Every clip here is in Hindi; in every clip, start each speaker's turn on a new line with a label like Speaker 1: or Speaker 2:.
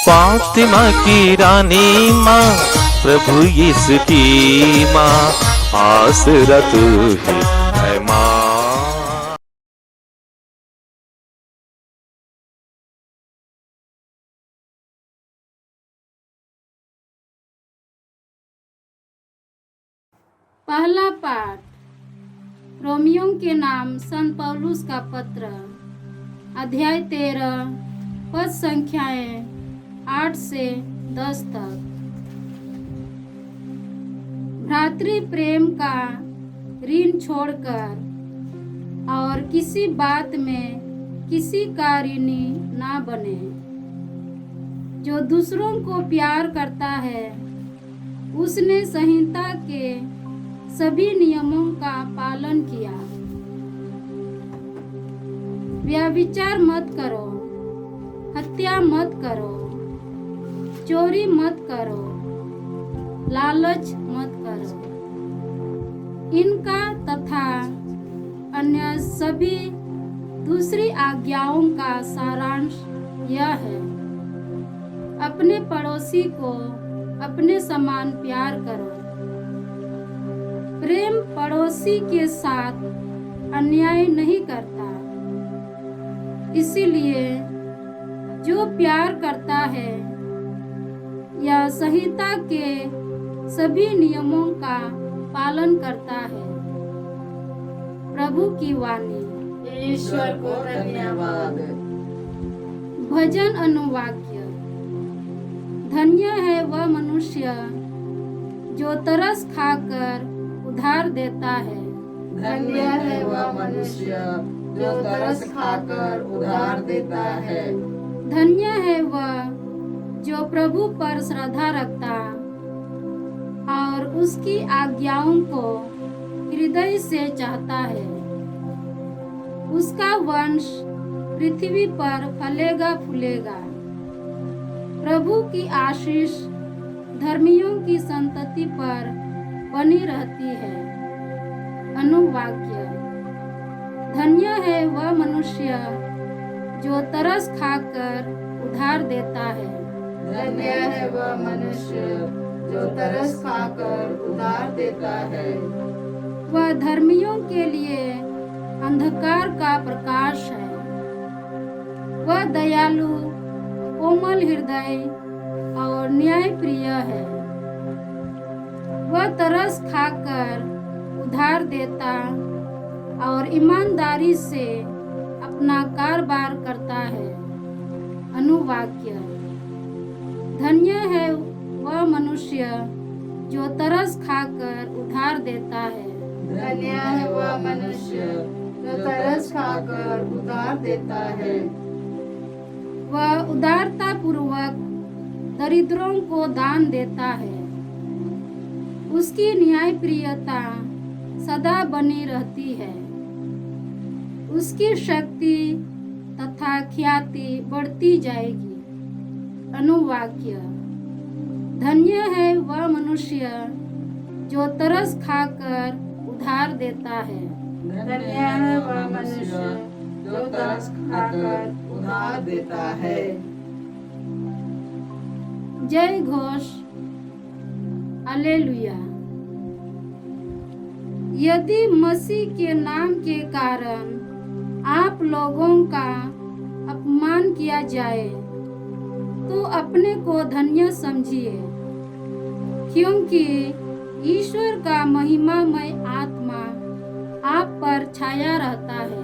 Speaker 1: फातिमा की रानी माँ, प्रभु यीशु की माँ, आसरा तू ही है माँ।
Speaker 2: पहला पाठ रोमियो के नाम संत पौलुस का पत्र, अध्याय 13, पद संख्याएं 8 से 10 तक। भ्रातृ प्रेम का ऋण छोड़कर और किसी बात में किसी का ऋणी ना बने। जो दूसरों को प्यार करता है उसने संहिता के सभी नियमों का पालन किया। व्यभिचार मत करो, हत्या मत करो, चोरी मत करो, लालच मत करो। इनका तथा अन्य सभी दूसरी आज्ञाओं का सारांश यह है, अपने पड़ोसी को अपने समान प्यार करो। प्रेम पड़ोसी के साथ अन्याय नहीं करता, इसीलिए जो प्यार करता है या संहिता के सभी नियमों का पालन करता है। प्रभु की वाणी।
Speaker 3: ईश्वर को धन्यवाद।
Speaker 2: भजन अनुवाक्य। धन्य है वह मनुष्य जो तरस खाकर उधार देता है।
Speaker 3: धन्य है वह मनुष्य जो तरस खाकर उधार देता है।
Speaker 2: धन्य है वह जो प्रभु पर श्रद्धा रखता और उसकी आज्ञाओं को हृदय से चाहता है। उसका वंश पृथ्वी पर फलेगा फूलेगा। प्रभु की आशीष धर्मियों की संतति पर बनी रहती है। अनुवाक्य। धन्य है वह मनुष्य जो तरस खाकर उधार देता है।
Speaker 3: धन्य है वह मनुष्य जो तरस खाकर उधार देता है।
Speaker 2: वह धर्मियों के लिए अंधकार का प्रकाश है। वह दयालु, कोमल हृदय और न्यायप्रिय है। वह तरस खाकर उधार देता और ईमानदारी से अपना कारोबार करता है। अनुवाक्य। धन्य है वह मनुष्य जो तरस खाकर उधार देता है।
Speaker 3: धन्य है वह मनुष्य जो तरस खाकर उधार देता है।
Speaker 2: वह उदारता पूर्वक दरिद्रों को दान देता है। उसकी न्यायप्रियता सदा बनी रहती है। उसकी शक्ति तथा ख्याति बढ़ती जाएगी। अनुवाक्य। धन्य है वह मनुष्य जो तरस खाकर उधार देता है।
Speaker 3: धन्य है वह मनुष्य जो तरस खाकर उधार देता है।
Speaker 2: जय घोष। हालेलुया। यदि मसीह के नाम के कारण आप लोगों का अपमान किया जाए तो अपने को धन्य समझिए, क्योंकि ईश्वर का महिमामय आत्मा आप पर छाया रहता है।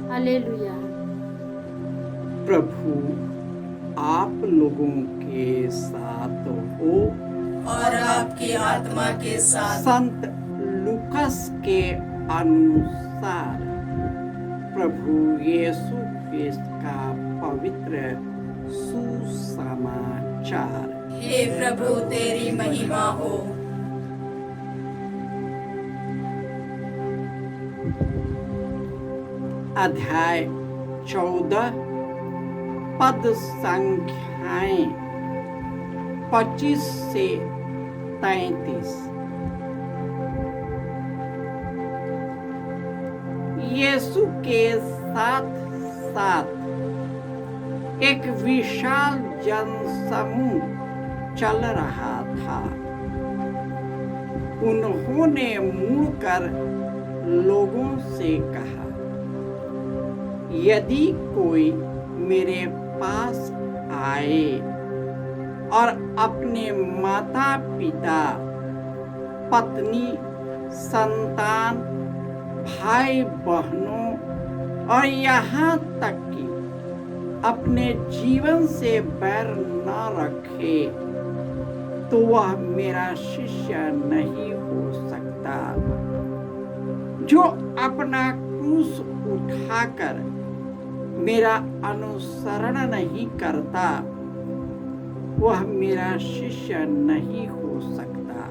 Speaker 2: हालेलुया।
Speaker 4: प्रभु आप लोगों के साथ हो
Speaker 3: और आपकी आत्मा के साथ।
Speaker 4: संत लूकास के अनुसार प्रभु यीशु क्रिस्त का पवित्र सुसमाचार।
Speaker 3: हे प्रभु तेरी महिमा हो।
Speaker 4: अध्याय 14 पद संख्याएं 25 से 33। यीशु के साथ साथ एक विशाल जनसमूह चल रहा था। उन्होंने मुड़कर लोगों से कहा, यदि कोई मेरे पास आए और अपने माता पिता, पत्नी, संतान, भाई बहनों और यहाँ तक कि अपने जीवन से बैर न रखे तो वह मेरा शिष्य नहीं हो सकता। जो अपना क्रूस उठाकर मेरा अनुसरण नहीं करता वह मेरा शिष्य नहीं हो सकता।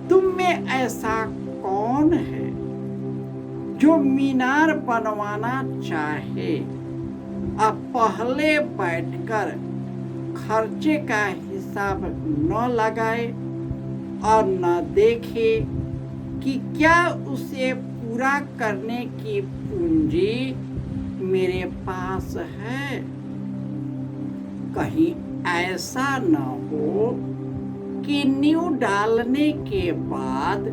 Speaker 4: तुम में ऐसा कौन है जो मीनार बनवाना चाहे और पहले बैठकर खर्चे का हिसाब न लगाए और न देखे कि क्या उसे पूरा करने की पूंजी मेरे पास है? कहीं ऐसा न हो कि नींव डालने के बाद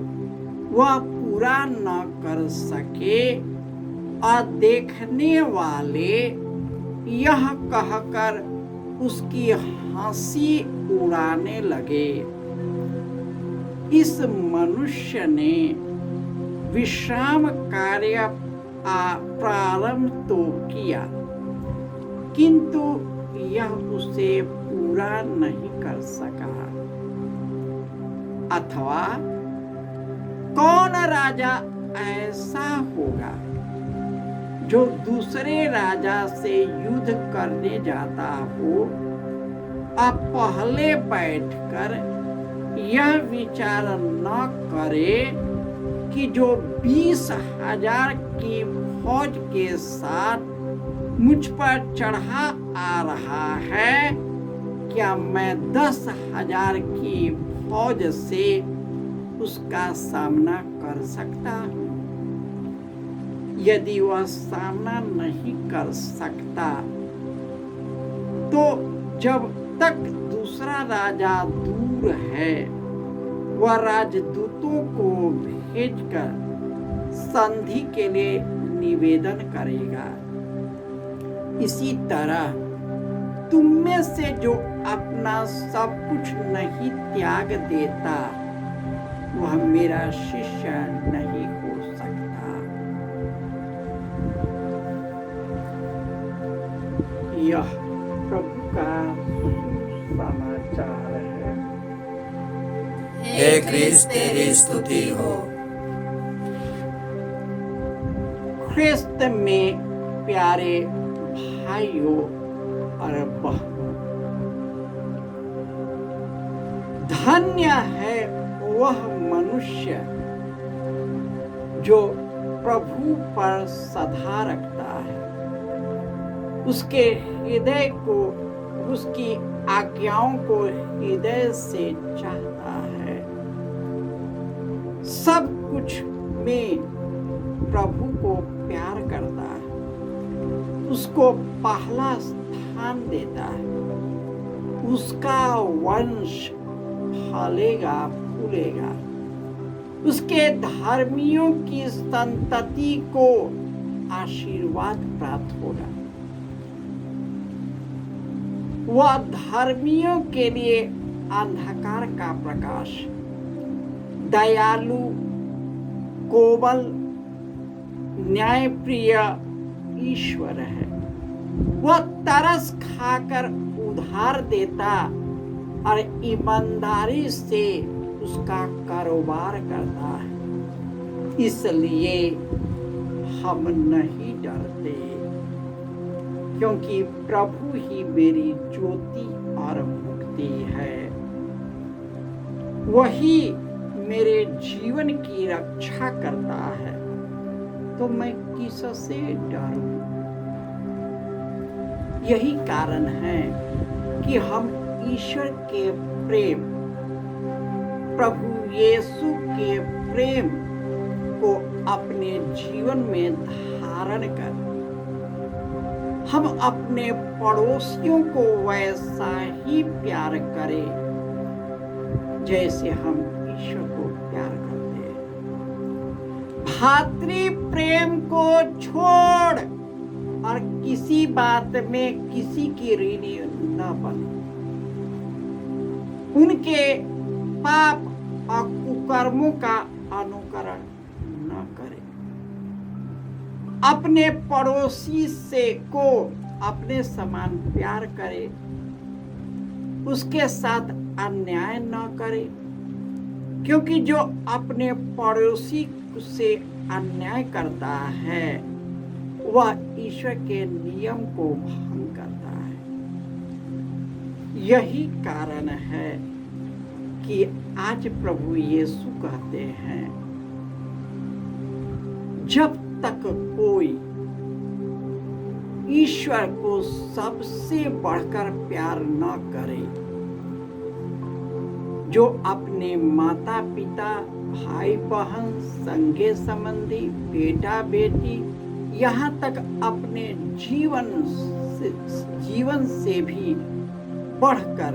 Speaker 4: वह पूरा न कर सके और देखने वाले यह कहकर उसकी हंसी उड़ाने लगे, इस मनुष्य ने विश्राम कार्य प्रारंभ तो किया किंतु यह उसे पूरा नहीं कर सका। अथवा कौन राजा ऐसा होगा जो दूसरे राजा से युद्ध करने जाता हो और पहले बैठकर यह विचार न करे कि जो 20,000 की फौज के साथ मुझ पर चढ़ा आ रहा है, क्या मैं 10,000 की फौज से उसका सामना कर सकता हूँ? यदि वह सामना नहीं कर सकता तो जब तक दूसरा राजा दूर है वह राजदूतों को भेजकर संधि के लिए निवेदन करेगा। इसी तरह तुम में से जो अपना सब कुछ नहीं त्याग देता वह मेरा शिष्य नहीं हो सकता। यह प्रभु का समाचार है।
Speaker 3: हे क्रिस्त तेरी स्तुति हो।
Speaker 4: ख्रिस्त में प्यारे भाइयों और बहनों, धन्य है वह मनुष्य जो प्रभु पर श्रद्धा रखता है, उसके हृदय को, उसकी आज्ञाओं को हृदय से चाहता है, सब कुछ में प्रभु को प्यार करता है, उसको पहला स्थान देता है, उसका वंश फलेगा फूलेगा, उसके धर्मियों की संतति को आशीर्वाद प्राप्त होगा। वह धर्मियों के लिए अंधकार का प्रकाश, दयालु, कोमल, न्यायप्रिय ईश्वर है। वह तरस खाकर उधार देता और ईमानदारी से उसका कारोबार करता है। इसलिए हम नहीं डरते, क्योंकि प्रभु ही मेरी ज्योति और मुक्ति है। वही मेरे जीवन की रक्षा करता है, तो मैं किससे डरूं? यही कारण है कि हम ईश्वर के प्रेम, प्रभु यीशु के प्रेम को अपने जीवन में धारण कर हम अपने पड़ोसियों को वैसा ही प्यार करें जैसे हम ईश्वर को प्यार करते हैं। भातृ प्रेम को छोड़ और किसी बात में किसी की ऋणी न बने। उनके पाप और कुकर्मों का अनुकरण न करें। अपने पड़ोसी से को अपने समान प्यार करे, उसके साथ अन्याय न करे, क्योंकि जो अपने पड़ोसी से अन्याय करता है वह ईश्वर के नियम को भंग करता है। यही कारण है कि आज प्रभु यीशु कहते हैं, जब तक कोई ईश्वर को सबसे बढ़कर प्यार न करे, जो अपने माता पिता, भाई बहन, संगे संबंधी, बेटा बेटी, यहाँ तक अपने जीवन से भी बढ़कर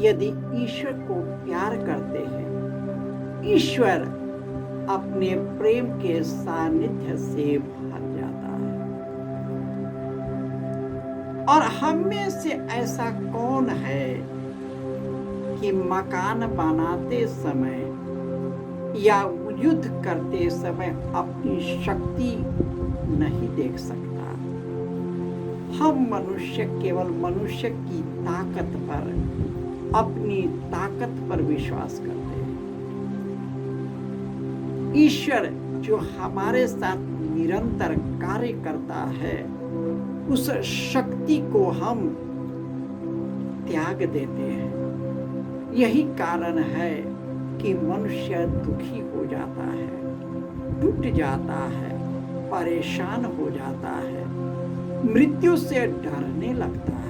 Speaker 4: यदि ईश्वर को प्यार करते हैं, ईश्वर अपने प्रेम के सानिध्य से भर जाता है। और हम में से ऐसा कौन है कि मकान बनाते समय या युद्ध करते समय अपनी शक्ति नहीं देख सकता? हम मनुष्य केवल मनुष्य की ताकत पर, अपनी ताकत पर विश्वास करते हैं। ईश्वर जो हमारे साथ निरंतर कार्य करता है, उस शक्ति को हम त्याग देते हैं। यही कारण है कि मनुष्य दुखी हो जाता है, टूट जाता है, परेशान हो जाता है, मृत्यु से डरने लगता है।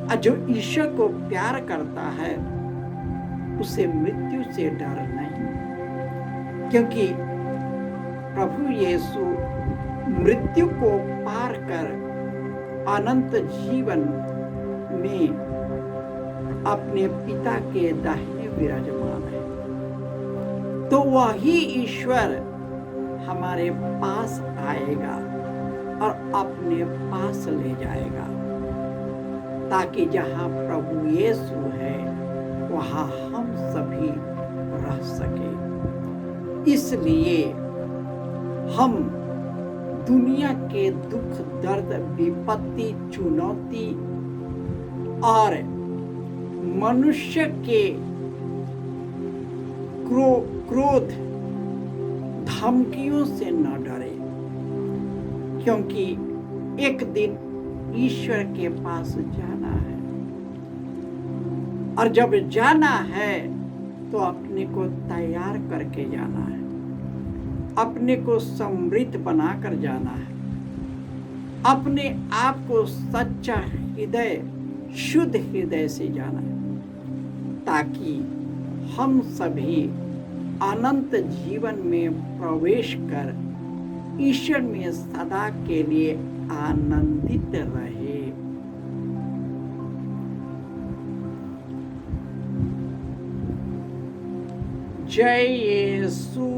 Speaker 4: और जो ईश्वर को प्यार करता है उसे मृत्यु से डर नहीं, क्योंकि प्रभु यीशु मृत्यु को पार कर अनंत जीवन में अपने पिता के दाहिने विराजमान है। तो वही ईश्वर हमारे पास आएगा और अपने पास ले जाएगा, ताकि जहां प्रभु यीशु है वहां हम सभी रह सके। इसलिए हम दुनिया के दुख, दर्द, विपत्ति, चुनौती और मनुष्य के क्रोध, धमकियों से न डरे, क्योंकि एक दिन ईश्वर के पास जाना है। और जब जाना है तो अपने को तैयार करके जाना है, अपने को समृद्ध बनाकर जाना है, अपने आप को सच्चा हृदय, शुद्ध हृदय से जाना है, ताकि हम सभी अनंत जीवन में प्रवेश कर ईश्वर में सदा के लिए आनंदित रहे। जय यीशु।